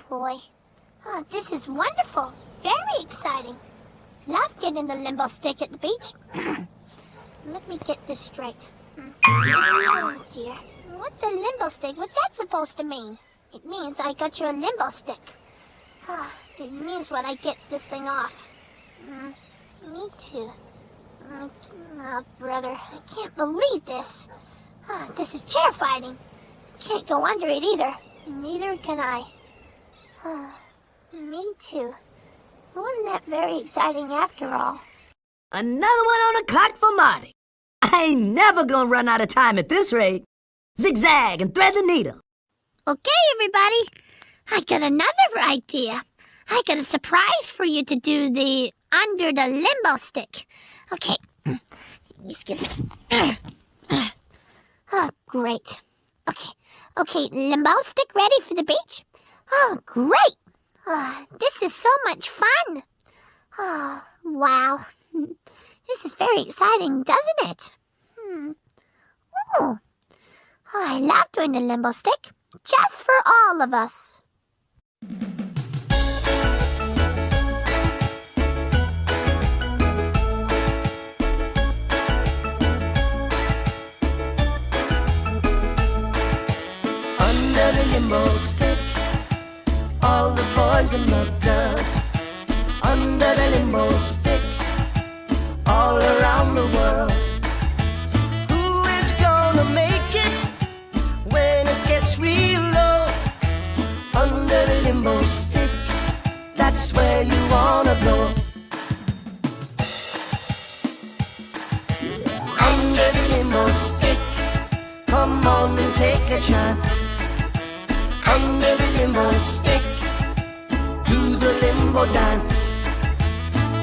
boy. Oh, this is wonderful. Very exciting. Love getting the limbo stick at the beach. Let me get this straight. Oh, dear. What's a limbo stick? What's that supposed to mean? It means I got you a limbo stick. It means when I get this thing off. Me too. Oh, brother, I can't believe this. This is terrifying. Can't go under it either. Neither can I. Me too. Wasn't that very exciting after all? Another one on the clock for Marty. I ain't never gonna run out of time at this rate. Zigzag and thread the needle. Okay, everybody. I got another idea. I got a surprise for you to do the under the limbo stick. Okay. Excuse me. Oh, great. Okay, limbo stick ready for the beach? Oh, great. This is so much fun. Oh, wow. This is very exciting, doesn't it? Oh, I love doing the limbo stick. Just for all of us. Under the limbo stick, all the boys and the girls. Under the limbo stick, all around the world. Who is gonna make it when it gets real low? Under the limbo stick, that's where you wanna go. Under the limbo stick, come on and take a chance. Under the limbo stick, do the limbo dance.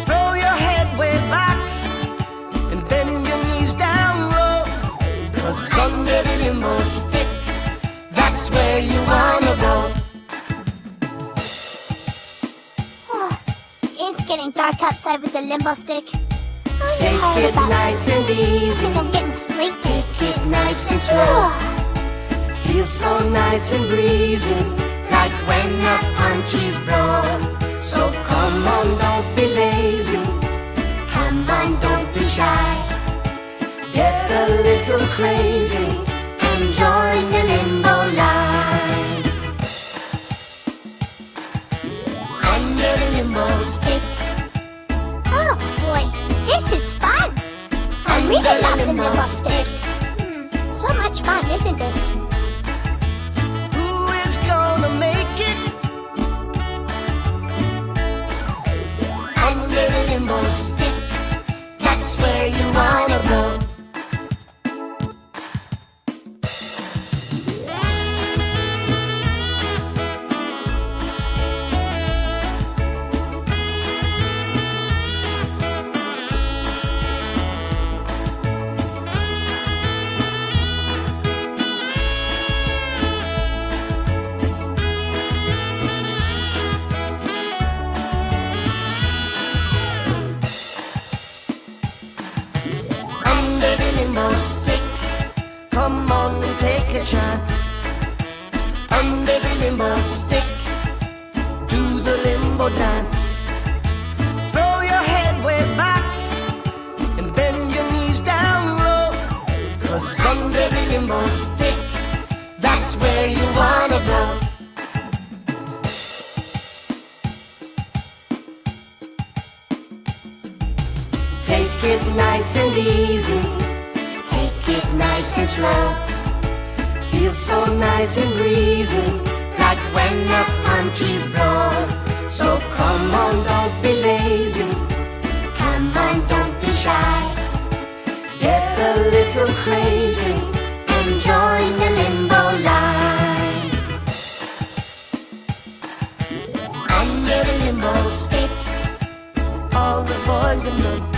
Throw your head way back and bend your knees down low. 'Cause under the limbo stick, that's where you wanna go. It's getting dark outside with the limbo stick. Take it nice and easy. I think I'm getting sleepy. Take it nice and slow. Feels so nice and breezy, like when the palm trees blow. So come on, don't be lazy. Come on, don't be shy. Get a little crazy and join the limbo line. Under the limbo stick. Oh boy, this is fun. I really love the limbo stick. So much fun, isn't it? Gonna make it under the limbo stick. That's where you wanna go. Limbo stick, come on and take a chance. Under the limbo stick, do the limbo dance. Throw your head way back and bend your knees down low. 'Cause under the limbo stick, that's where you wanna go. Take it nice and easy. Take it nice and slow. Feels so nice and breezy, like when the palm trees blow. So come on, don't be lazy. Come on, don't be shy. Get a little crazy and join the limbo line. Under the limbo stick, all the boys and the